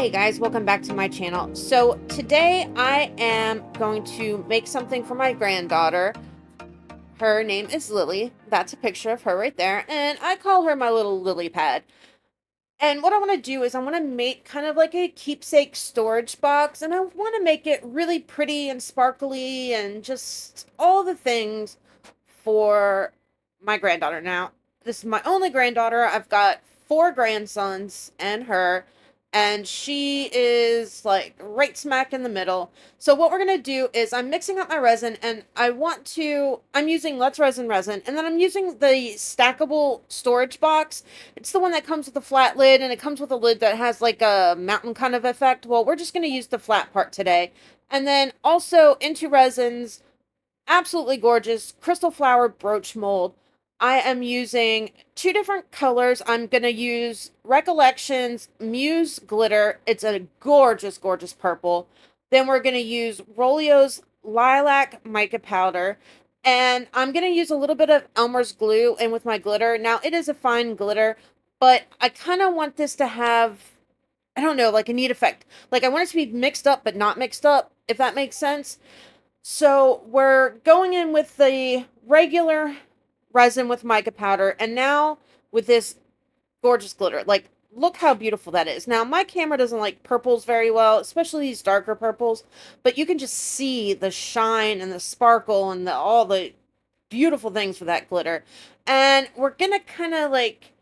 Hey guys, welcome back to my channel. So today I am going to make something for my granddaughter. Her name is Lily. That's a picture of her right there. And I call her my little lily pad. And what I want to do is I want to make kind of like a keepsake storage box. And I want to make it really pretty and sparkly and just all the things for my granddaughter. Now, this is my only granddaughter. I've got 4 grandsons and her, and she is like right smack in the middle. So what we're going to do is I'm mixing up my resin, and I'm using Let's Resin, and then I'm using the stackable storage box. It's the one that comes with a flat lid, and it comes with a lid that has like a mountain kind of effect. Well, we're just going to use the flat part today. And then also into resins, absolutely gorgeous crystal flower brooch mold. I am using 2 different colors. I'm going to use Recollections Muse Glitter. It's a gorgeous, gorgeous purple. Then we're going to use Rolio's Lilac Mica Powder. And I'm going to use a little bit of Elmer's glue in with my glitter. Now, it is a fine glitter, but I kind of want this to have, I don't know, like a neat effect. Like I want it to be mixed up, but not mixed up, if that makes sense. So we're going in with the regular resin with mica powder, and now with this gorgeous glitter. Like, look how beautiful that is. Now, my camera doesn't like purples very well, especially these darker purples, but you can just see the shine and the sparkle and all the beautiful things with that glitter. And we're gonna kind of like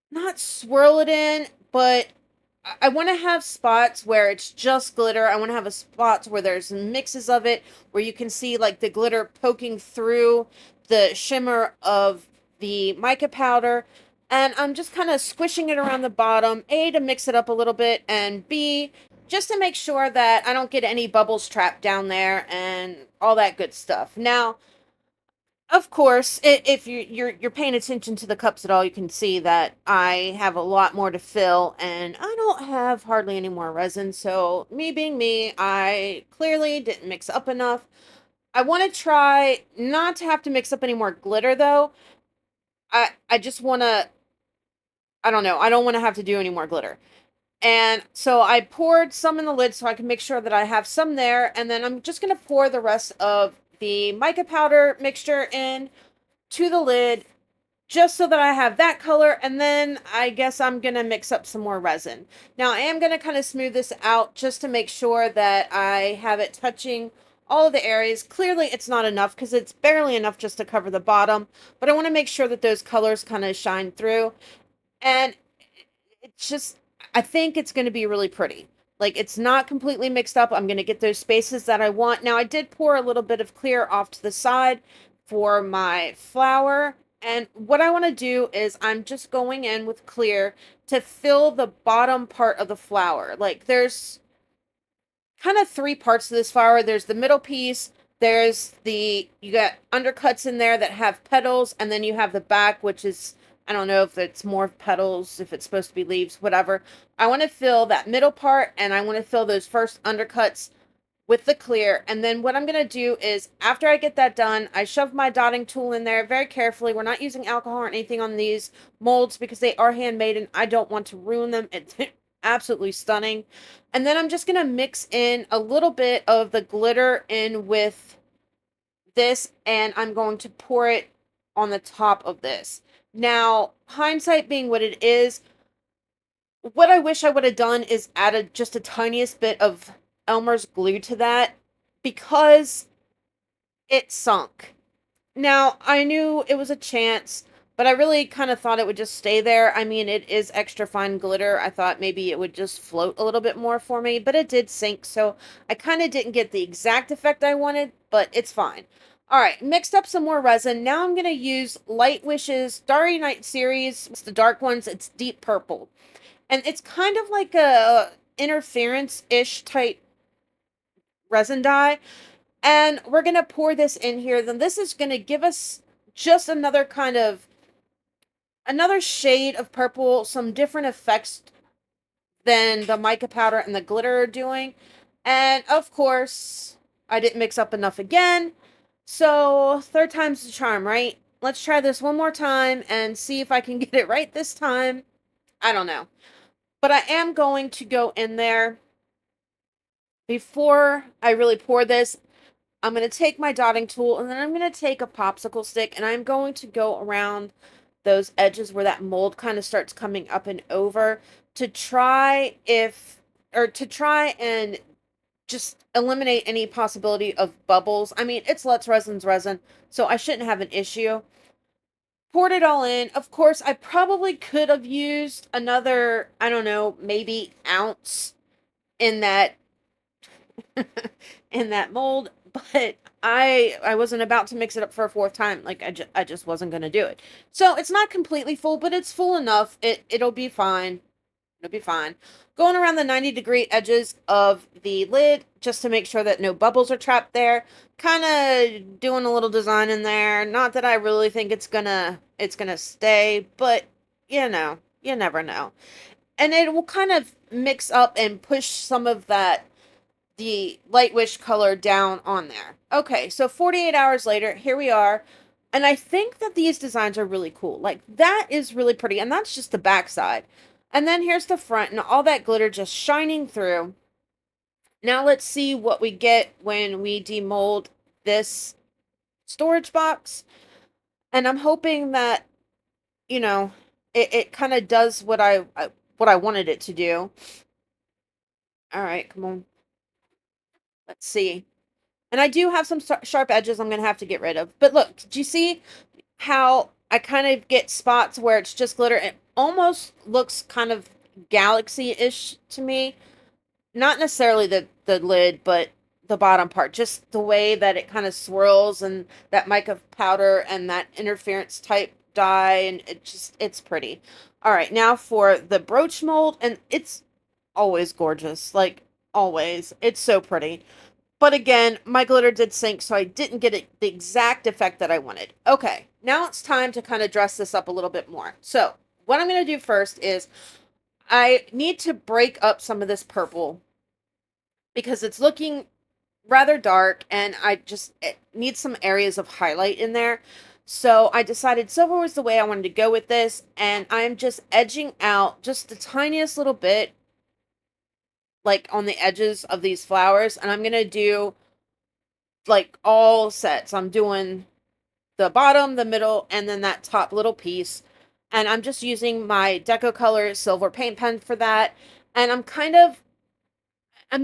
not swirl it in, but I want to have spots where it's just glitter. I want to have a spots where there's mixes of it, where you can see like the glitter poking through the shimmer of the mica powder. And I'm just kind of squishing it around the bottom, A, to mix it up a little bit, and B, just to make sure that I don't get any bubbles trapped down there and all that good stuff. Now, of course, if you're paying attention to the cups at all, you can see that I have a lot more to fill, and I don't have hardly any more resin. So me being me, I clearly didn't mix up enough. I want to try not to have to mix up any more glitter though. I just want to, I don't know, I don't want to have to do any more glitter. And so I poured some in the lid so I can make sure that I have some there. And then I'm just going to pour the rest of the mica powder mixture in to the lid just so that I have that color. And then I guess I'm going to mix up some more resin. Now I am going to kind of smooth this out just to make sure that I have it touching all of the areas. Clearly it's not enough because it's barely enough just to cover the bottom, but I want to make sure that those colors kind of shine through. And it's just, I think it's going to be really pretty. Like, it's not completely mixed up. I'm going to get those spaces that I want. Now, I did pour a little bit of clear off to the side for my flower. And what I want to do is I'm just going in with clear to fill the bottom part of the flower. Like, there's kind of 3 parts to this flower. There's the middle piece. You got undercuts in there that have petals. And then you have the back, which is, I don't know if it's more petals, if it's supposed to be leaves, whatever. I want to fill that middle part, and I want to fill those first undercuts with the clear. And then what I'm going to do is, after I get that done, I shove my dotting tool in there very carefully. We're not using alcohol or anything on these molds because they are handmade, and I don't want to ruin them. It's absolutely stunning. And then I'm just going to mix in a little bit of the glitter in with this, and I'm going to pour it on the top of this. Now, hindsight being what it is, what I wish I would have done is added just a tiniest bit of Elmer's glue to that because it sunk. Now, I knew it was a chance, but I really kind of thought it would just stay there. I mean, it is extra fine glitter. I thought maybe it would just float a little bit more for me, but it did sink, so I kind of didn't get the exact effect I wanted, but it's fine. All right, mixed up some more resin. Now I'm going to use Light Wishes Starry Night series. It's the dark ones. It's deep purple. And it's kind of like a interference-ish type resin dye. And we're going to pour this in here. Then this is going to give us just another shade of purple, some different effects than the mica powder and the glitter are doing. And of course, I didn't mix up enough again. So, 3rd time's the charm, right? Let's try this one more time and see if I can get it right this time. I don't know. But I am going to go in there before I really pour this. I'm going to take my dotting tool and then I'm going to take a popsicle stick and I'm going to go around those edges where that mold kind of starts coming up and over to try to try and just eliminate any possibility of bubbles. I mean, it's Let's Resin's resin, so I shouldn't have an issue. Poured it all in. Of course, I probably could have used another, I don't know, maybe ounce in that in that mold, but I wasn't about to mix it up for a fourth time. Like I just wasn't going to do it. So, it's not completely full, but it's full enough. It'll be fine. It'll be fine. Going around the 90-degree edges of the lid just to make sure that no bubbles are trapped there. Kind of doing a little design in there. Not that I really think it's gonna stay, but you never know. And it will kind of mix up and push some of the light wish color down on there. Okay, so 48 hours later, here we are. And I think that these designs are really cool. Like, that is really pretty. And that's just the back side. And then here's the front and all that glitter just shining through. Now let's see what we get when we demold this storage box. And I'm hoping that, you know, it kind of does what I wanted it to do. All right, come on. Let's see. And I do have some sharp edges I'm going to have to get rid of. But look, did you see how I kind of get spots where it's just glitter? It almost looks kind of galaxy-ish to me. Not necessarily the lid, but the bottom part. Just the way that it kind of swirls and that mica powder and that interference type dye. And it's pretty. All right, now for the brooch mold. And it's always gorgeous. Like, always. It's so pretty. But again, my glitter did sink, so I didn't get the exact effect that I wanted. Okay, now it's time to kind of dress this up a little bit more. So what I'm going to do first is I need to break up some of this purple because it's looking rather dark and it needs some areas of highlight in there. So I decided silver was the way I wanted to go with this, and I'm just edging out just the tiniest little bit like on the edges of these flowers, and I'm gonna do like all sets. I'm doing the bottom, the middle, and then that top little piece. And I'm just using my Deco Color silver paint pen for that. And I'm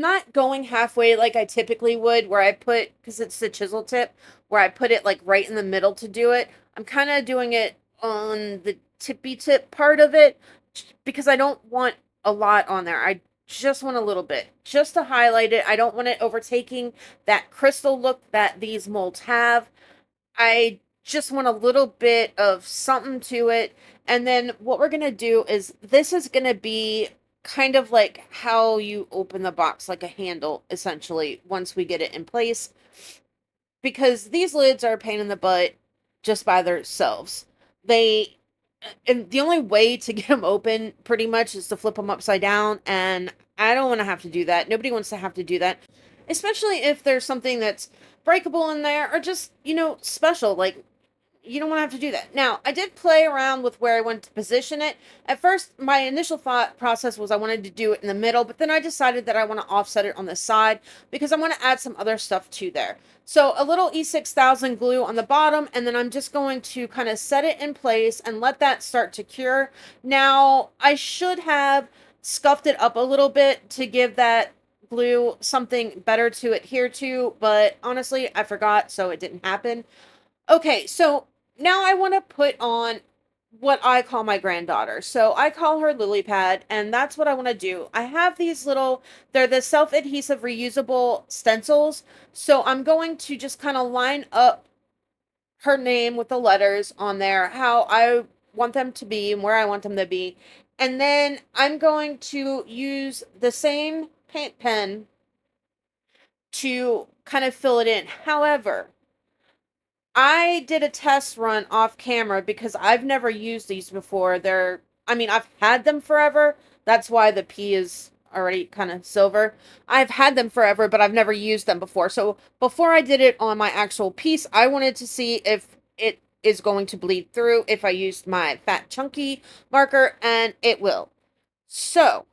not going halfway like I typically would, where I put, because it's the chisel tip, where I put it like right in the middle to do it. I'm kind of doing it on the tippy tip part of it because I don't want a lot on there. I just want a little bit, just to highlight it. I don't want it overtaking that crystal look that these molds have. I just want a little bit of something to it. And then what we're going to do is this is going to be kind of like how you open the box, like a handle, essentially, once we get it in place. Because these lids are a pain in the butt just by themselves. And the only way to get them open pretty much is to flip them upside down, and I don't want to have to do that. Nobody wants to have to do that, especially if there's something that's breakable in there or just, special. Like, you don't want to have to do that. Now, I did play around with where I wanted to position it. At first, my initial thought process was I wanted to do it in the middle, but then I decided that I want to offset it on the side because I want to add some other stuff to there. So a little E6000 glue on the bottom, and then I'm just going to kind of set it in place and let that start to cure. Now, I should have scuffed it up a little bit to give that glue something better to adhere to, but honestly, I forgot, so it didn't happen. Okay, so now I want to put on what I call my granddaughter. So I call her Lily Pad, and that's what I want to do. I have these they're the self-adhesive reusable stencils. So I'm going to just kind of line up her name with the letters on there, how I want them to be and where I want them to be. And then I'm going to use the same paint pen to kind of fill it in. However, I did a test run off camera because I've never used these before. I've had them forever. That's why the P is already kind of silver. I've had them forever, but I've never used them before. So before I did it on my actual piece, I wanted to see if it is going to bleed through if I used my fat chunky marker, and it will. So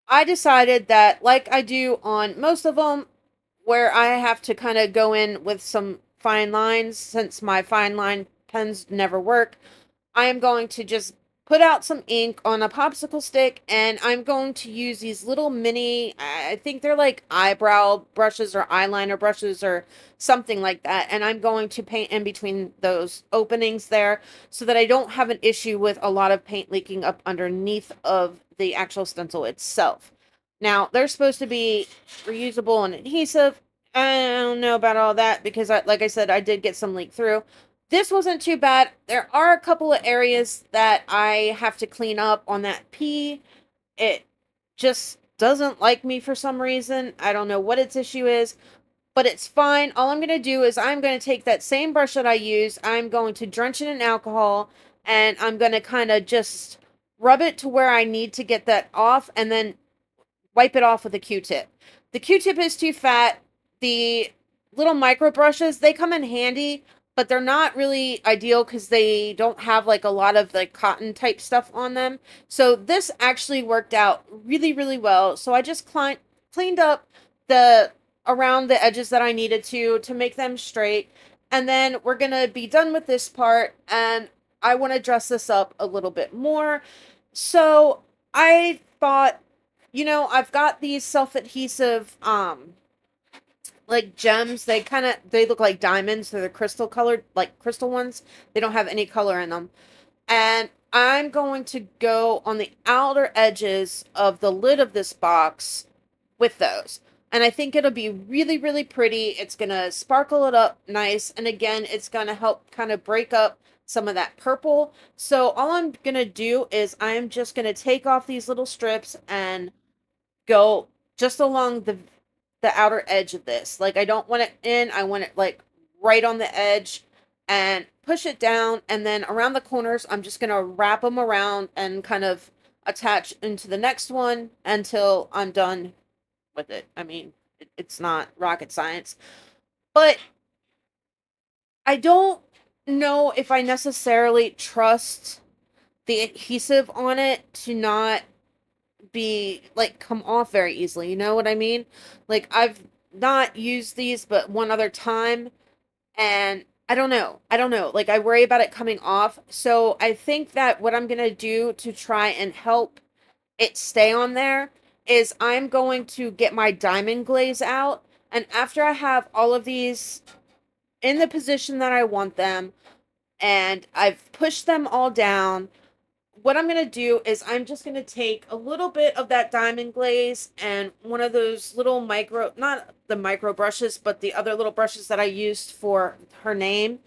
I decided that, like I do on most of them, where I have to kind of go in with some fine lines, since my fine line pens never work, I am going to just put out some ink on a popsicle stick, and I'm going to use these little mini, I think they're like eyebrow brushes or eyeliner brushes or something like that. And I'm going to paint in between those openings there so that I don't have an issue with a lot of paint leaking up underneath of the actual stencil itself. Now, they're supposed to be reusable and adhesive. I don't know about all that because, like I said, I did get some leak through. This wasn't too bad. There are a couple of areas that I have to clean up on that P. It just doesn't like me for some reason. I don't know what its issue is, but it's fine. All I'm going to do is I'm going to take that same brush that I use. I'm going to drench it in alcohol, and I'm going to kind of just rub it to where I need to get that off, and then wipe it off with a Q-tip. The Q-tip is too fat. The little micro brushes, they come in handy, but they're not really ideal because they don't have like a lot of like cotton type stuff on them. So this actually worked out really, really well. So I just cleaned up the around the edges that I needed to make them straight. And then we're going to be done with this part, and I want to dress this up a little bit more. So I thought, I've got these self-adhesive like gems. They look like diamonds. They're the crystal colored, like crystal ones. They don't have any color in them. And I'm going to go on the outer edges of the lid of this box with those. And I think it'll be really, really pretty. It's going to sparkle it up nice. And again, it's going to help kind of break up some of that purple. So all I'm going to do is I'm just going to take off these little strips and go just along the outer edge of this. Like, I don't want it in. I want it like right on the edge, and push it down. And then around the corners, I'm just going to wrap them around and kind of attach into the next one until I'm done with it. I mean, it's not rocket science, but I don't know if I necessarily trust the adhesive on it to not be like come off very easily. You know what I mean? Like, I've not used these but one other time, and I don't know. Like, I worry about it coming off. So I think that what I'm gonna do to try and help it stay on there is I'm going to get my diamond glaze out, and after I have all of these in the position that I want them, and I've pushed them all down, what I'm going to do is I'm just going to take a little bit of that diamond glaze and one of those little not the micro brushes, but the other little brushes that I used for her name.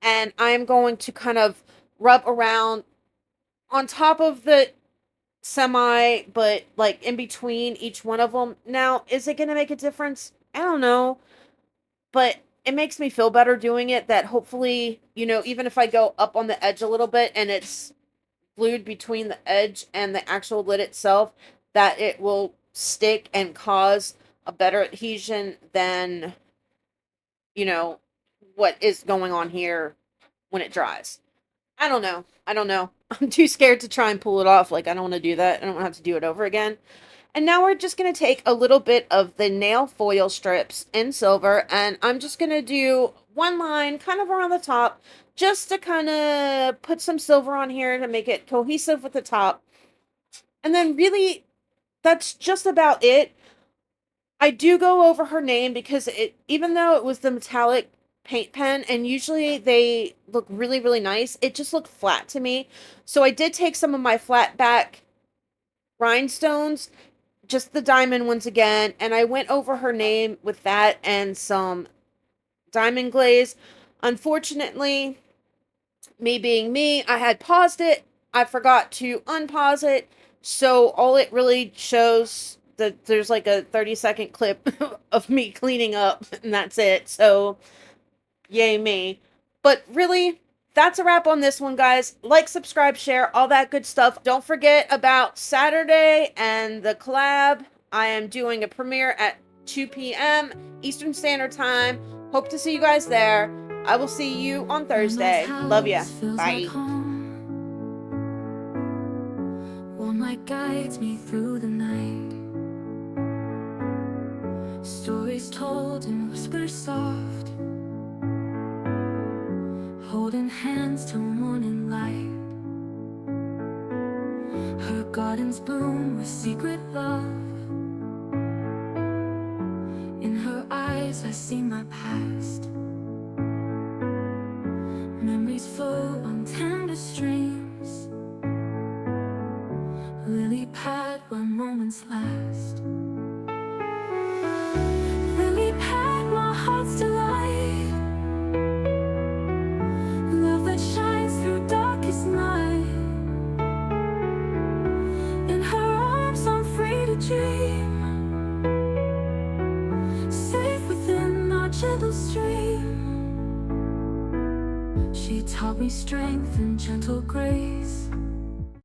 And I'm going to kind of rub around on top of the semi, but like in between each one of them. Now, is it going to make a difference? I don't know, but it makes me feel better doing it, that hopefully, even if I go up on the edge a little bit and it's glued between the edge and the actual lid itself, that it will stick and cause a better adhesion than, what is going on here when it dries. I don't know. I'm too scared to try and pull it off. Like, I don't want to do that. I don't want to have to do it over again. And now we're just going to take a little bit of the nail foil strips in silver, and I'm just going to do one line kind of around the top, just to kind of put some silver on here to make it cohesive with the top. And then really, that's just about it. I do go over her name because even though it was the metallic paint pen, and usually they look really, really nice, it just looked flat to me. So I did take some of my flat back rhinestones, just the diamond ones again, and I went over her name with that and some diamond glaze. Unfortunately, me being me, I had paused it. I forgot to unpause it. So all it really shows that there's like a 30-second clip of me cleaning up, and that's it. So yay me. But really, that's a wrap on this one, guys. Like, subscribe, share, all that good stuff. Don't forget about Saturday and the collab. I am doing a premiere at 2 p.m. Eastern Standard Time. Hope to see you guys there. I will see you on Thursday. Love ya. Bye. Want my guide guides me through the night. Stories told in whispers soft, holding hands till morning light. Her gardens bloom with secret love. In her eyes I see my past. Memories flow on tender streams. Lily pad where moments last. Lily pad, my heart's delight. Love that shines through darkest night. In her arms I'm free to dream, safe within our gentle stream. She taught me strength and gentle grace.